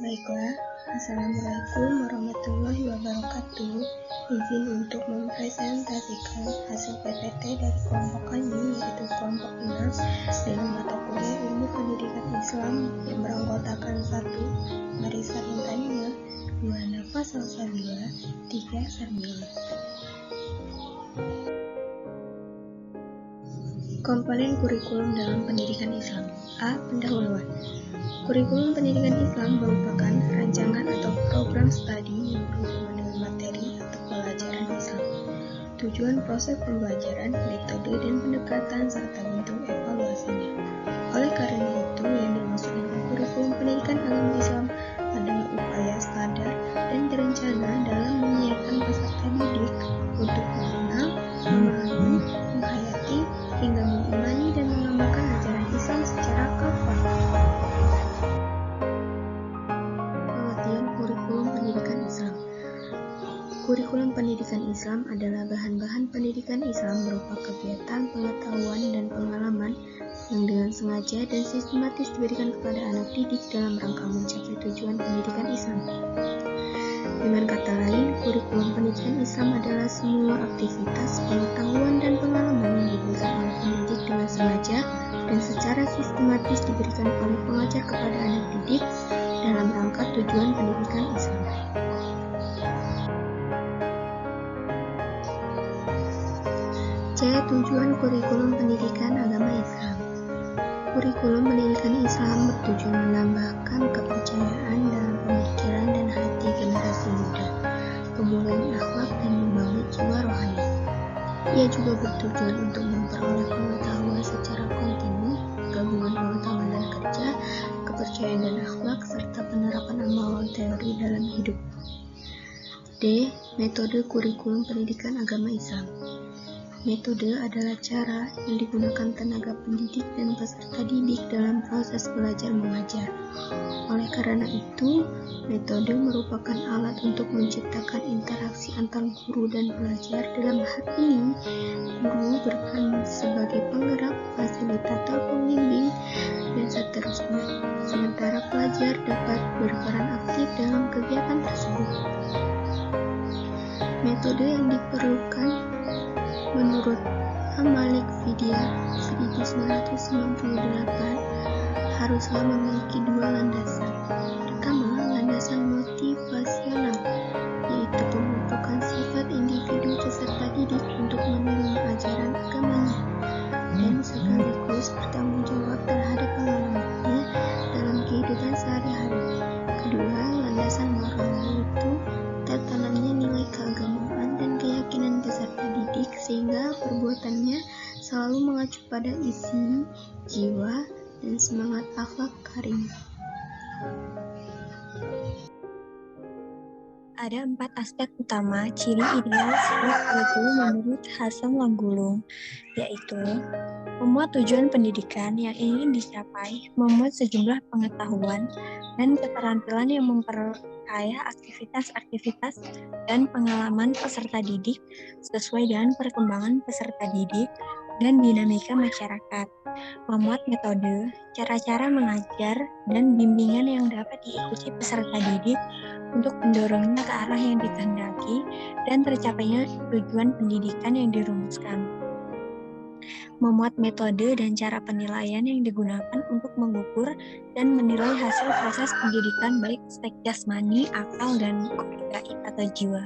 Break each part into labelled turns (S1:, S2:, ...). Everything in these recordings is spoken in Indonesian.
S1: Baiklah, Assalamualaikum warahmatullahi wabarakatuh. Izin untuk mempresentasikan hasil PPT dari kelompok kami, yaitu kelompok 6 dalam mata kuliah Ilmu Pendidikan Islam yang beranggotakan 1. Marisa Intania, 2. Nafa Salsabila, 3. Sarmila. Komponen kurikulum dalam pendidikan Islam. A. Pendahuluan. Kurikulum pendidikan Islam merupakan rancangan atau program studi yang berhubungan dengan materi atau pelajaran Islam. Tujuan proses pembelajaran, metode dan pendekatan serta bentuk evaluasinya. Oleh karena itu, yang dimaksud dengan kurikulum pendidikan agama Islam adalah upaya sadar dan terencana dalam menyiapkan peserta didik untuk mengenal, memahami, menghayati, hingga mengimani dan mengamalkan ajaran Islam secara kafah. Kurikulum pendidikan Islam adalah bahan-bahan pendidikan Islam berupa kegiatan, pengetahuan, dan pengalaman yang dengan sengaja dan sistematis diberikan kepada anak didik dalam rangka mencapai tujuan pendidikan Islam. Dengan kata lain, kurikulum pendidikan Islam adalah semua aktivitas, pengetahuan, dan pengalaman yang diberikan oleh pendidik dengan sengaja dan secara sistematis diberikan oleh pengajar kepada anak didik dalam rangka tujuan pendidikan Islam. C. Tujuan kurikulum pendidikan agama Islam. Kurikulum pendidikan Islam bertujuan menambahkan kepercayaan dalam pemikiran dan hati generasi muda, memulai akhlak dan membangun jiwa rohani. Ia juga bertujuan untuk memperoleh pengetahuan secara kontinu, gabungan pengetahuan dan kerja, kepercayaan dan akhlak, serta penerapan amal teori dalam hidup. D. Metode kurikulum pendidikan agama Islam. Metode adalah cara yang digunakan tenaga pendidik dan peserta didik dalam proses belajar mengajar. Oleh karena itu, metode merupakan alat untuk menciptakan interaksi antar guru dan pelajar. Dalam hal ini, guru berperan sebagai penggerak, fasilitator, pembimbing, dan seterusnya. Sementara pelajar dapat berperan aktif dalam kegiatan tersebut. Metode yang diperlukan menurut Malik Vidya 1998 haruslah memiliki dua landasan. Pertama, landasan motivasional, yaitu pembentukan sifat individu peserta didik untuk menerima ajaran agamanya dan sekaligus bertanggung jawab terhadap pengalamannya dalam kehidupan sehari-hari. Kedua, landasan moral, yaitu tertanamnya nilai keagamaan dan keyakinan peserta didik sehingga perbuatannya selalu mengacu pada isi, jiwa, dan semangat akhlak karim.
S2: Ada 4 aspek utama ciri ideal sebuah kurikulum menurut Hasan Langgulung, yaitu memuat tujuan pendidikan yang ingin dicapai, memuat sejumlah pengetahuan dan keterampilan yang memperkaya aktivitas-aktivitas dan pengalaman peserta didik sesuai dengan perkembangan peserta didik dan dinamika masyarakat. Memuat metode, cara-cara mengajar, dan bimbingan yang dapat diikuti peserta didik untuk mendorongnya ke arah yang dikehendaki dan tercapainya tujuan pendidikan yang dirumuskan. Memuat metode dan cara penilaian yang digunakan untuk mengukur dan menilai hasil proses pendidikan baik aspek jasmani, akal, dan gaib atau jiwa.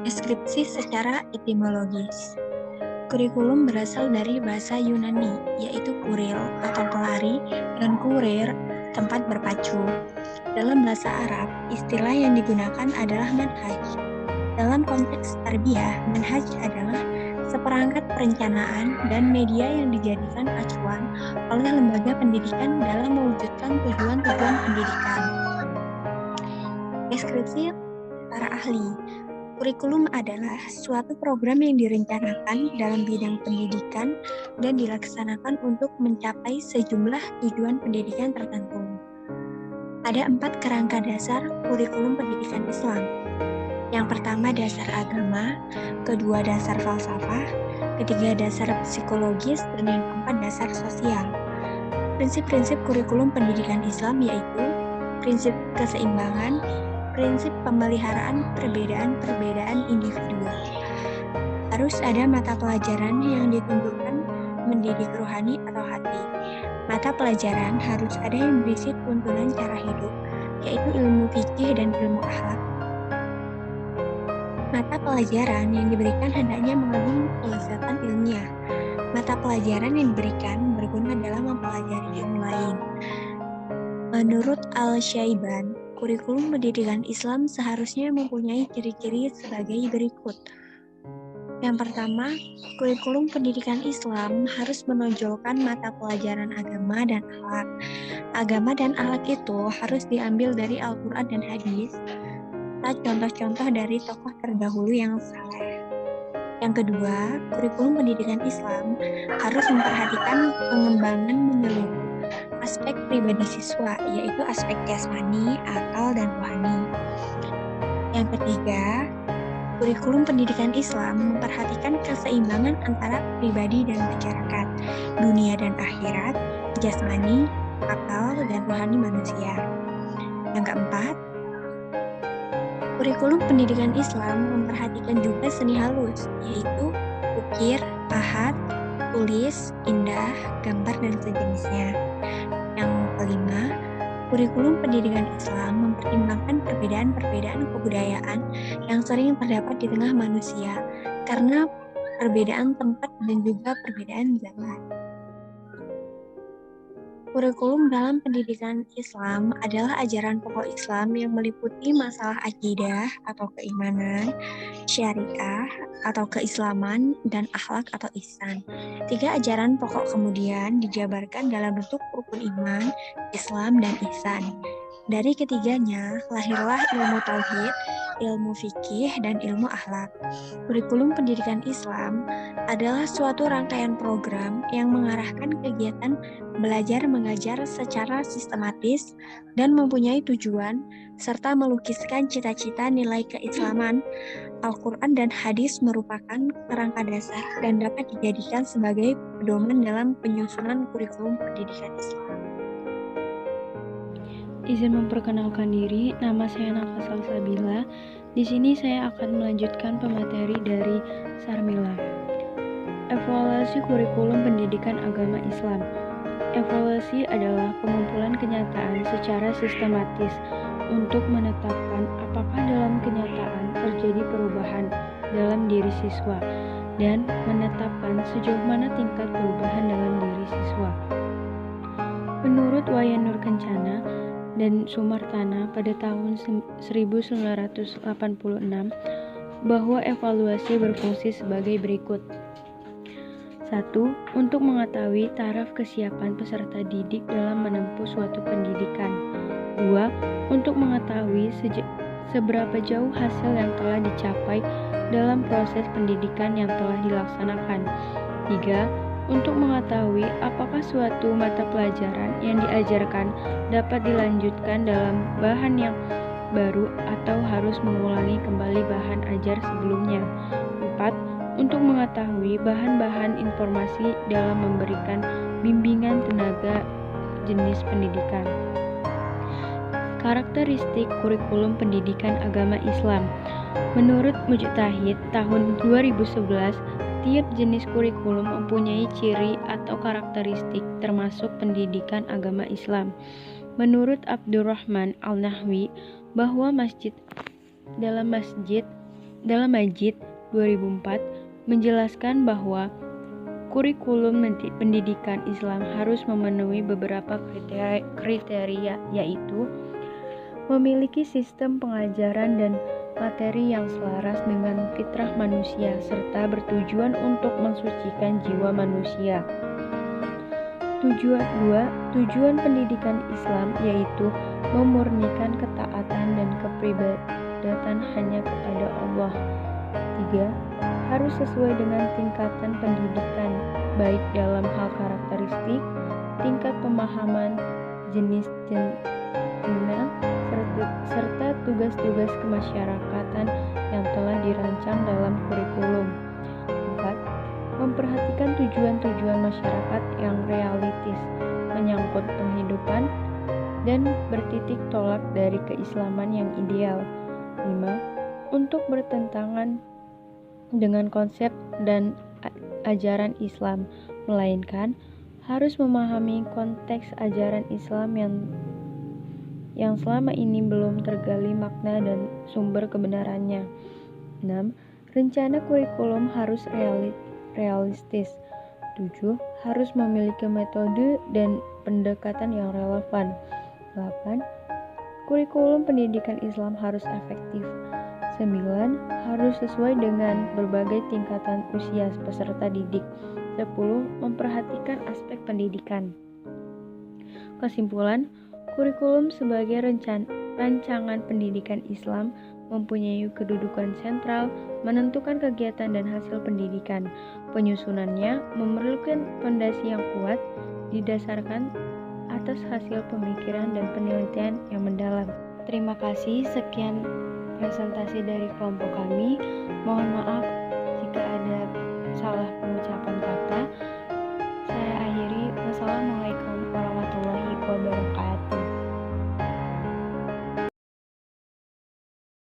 S2: Deskripsi secara etimologis. Kurikulum berasal dari bahasa Yunani, yaitu kuril atau pelari dan kurir, tempat berpacu. Dalam bahasa Arab, istilah yang digunakan adalah manhaj. Dalam konteks tarbiyah, manhaj adalah seperangkat perencanaan dan media yang dijadikan acuan oleh lembaga pendidikan dalam mewujudkan tujuan-tujuan pendidikan. Deskripsi para ahli. Kurikulum adalah suatu program yang direncanakan dalam bidang pendidikan dan dilaksanakan untuk mencapai sejumlah tujuan pendidikan tertentu. Ada 4 kerangka dasar kurikulum pendidikan Islam. Yang pertama dasar agama, kedua dasar falsafah, ketiga dasar psikologis, dan yang keempat dasar sosial. Prinsip-prinsip kurikulum pendidikan Islam yaitu prinsip keseimbangan, prinsip pemeliharaan perbedaan-perbedaan individual. Harus ada mata pelajaran yang ditunjukkan mendidik rohani atau hati. Mata pelajaran harus ada yang berisi tuntunan cara hidup, yaitu ilmu fikih dan ilmu akhlak. Mata pelajaran yang diberikan hendaknya mengandung kelezatan ilmiah. Mata pelajaran yang diberikan berguna dalam mempelajari ilmu lain. Menurut Al-Syaiban, kurikulum pendidikan Islam seharusnya mempunyai ciri-ciri sebagai berikut. Yang pertama, kurikulum pendidikan Islam harus menonjolkan mata pelajaran agama dan akhlak. Agama dan akhlak itu harus diambil dari Al-Quran dan hadis, serta contoh-contoh dari tokoh terdahulu yang saleh. Yang kedua, kurikulum pendidikan Islam harus memperhatikan pengembangan menyeluruh aspek pribadi siswa, yaitu aspek jasmani, akal, dan rohani. Yang ketiga, kurikulum pendidikan Islam memperhatikan keseimbangan antara pribadi dan masyarakat, dunia dan akhirat, jasmani, akal, dan rohani manusia. Yang keempat, kurikulum pendidikan Islam memperhatikan juga seni halus, yaitu ukir, pahat, tulis, indah, gambar, dan sejenisnya. Yang kelima, kurikulum pendidikan Islam mempertimbangkan perbedaan-perbedaan kebudayaan yang sering terdapat di tengah manusia karena perbedaan tempat dan juga perbedaan zaman. Kurikulum dalam pendidikan Islam adalah ajaran pokok Islam yang meliputi masalah akidah atau keimanan, syariah atau keislaman, dan akhlak atau ihsan. Tiga ajaran pokok kemudian dijabarkan dalam bentuk rukun iman, Islam, dan ihsan. Dari ketiganya lahirlah ilmu tauhid, ilmu fikih, dan ilmu akhlak. Kurikulum pendidikan Islam adalah suatu rangkaian program yang mengarahkan kegiatan belajar mengajar secara sistematis dan mempunyai tujuan serta melukiskan cita-cita nilai keislaman. Al-Quran dan hadis merupakan kerangka dasar dan dapat dijadikan sebagai pedoman dalam penyusunan kurikulum pendidikan Islam.
S3: Izin memperkenalkan diri, nama saya Nafa Salsabila. Di sini saya akan melanjutkan pemateri dari Sarmila. Evaluasi kurikulum pendidikan agama Islam. Evaluasi adalah pengumpulan kenyataan secara sistematis untuk menetapkan apakah dalam kenyataan terjadi perubahan dalam diri siswa dan menetapkan sejauh mana tingkat perubahan dalam diri siswa. Menurut Wayan Nur Kencana dan Sumartana pada tahun 1986 bahwa evaluasi berfungsi sebagai berikut. 1. Untuk mengetahui taraf kesiapan peserta didik dalam menempuh suatu pendidikan. 2. Untuk mengetahui seberapa jauh hasil yang telah dicapai dalam proses pendidikan yang telah dilaksanakan. 3. Untuk mengetahui apakah suatu mata pelajaran yang diajarkan dapat dilanjutkan dalam bahan yang baru atau harus mengulangi kembali bahan ajar sebelumnya. 4. Untuk mengetahui bahan-bahan informasi dalam memberikan bimbingan tenaga jenis pendidikan. Karakteristik kurikulum pendidikan agama Islam. Menurut Mujtahid tahun 2011, tiap jenis kurikulum mempunyai ciri atau karakteristik termasuk pendidikan agama Islam. Menurut Abdurrahman Al-Nahwi bahwa dalam Majid 2004 menjelaskan bahwa kurikulum pendidikan Islam harus memenuhi beberapa kriteria, yaitu memiliki sistem pengajaran dan materi yang selaras dengan fitrah manusia serta bertujuan untuk mensucikan jiwa manusia. Tujuan pendidikan Islam yaitu memurnikan ketaatan dan kepribadatan hanya kepada Allah. 3. Harus sesuai dengan tingkatan pendidikan, baik dalam hal karakteristik, tingkat pemahaman, jenis serta tugas-tugas kemasyarakatan yang telah dirancang dalam kurikulum. 4. memperhatikan tujuan-tujuan masyarakat yang realistis, menyangkut penghidupan, dan bertitik tolak dari keislaman yang ideal. 5. Untuk bertentangan dengan konsep dan ajaran Islam, melainkan harus memahami konteks ajaran Islam yang selama ini belum tergali makna dan sumber kebenarannya. 6. Rencana kurikulum harus realistis. 7. Harus memiliki metode dan pendekatan yang relevan. 8. Kurikulum pendidikan Islam harus efektif. 9. Harus sesuai dengan berbagai tingkatan usia peserta didik. 10. Memperhatikan aspek pendidikan. Kesimpulan, kurikulum sebagai rancangan pendidikan Islam mempunyai kedudukan sentral menentukan kegiatan dan hasil pendidikan. Penyusunannya memerlukan fondasi yang kuat didasarkan atas hasil pemikiran dan penelitian yang mendalam. Terima kasih, sekian presentasi dari kelompok kami. Mohon maaf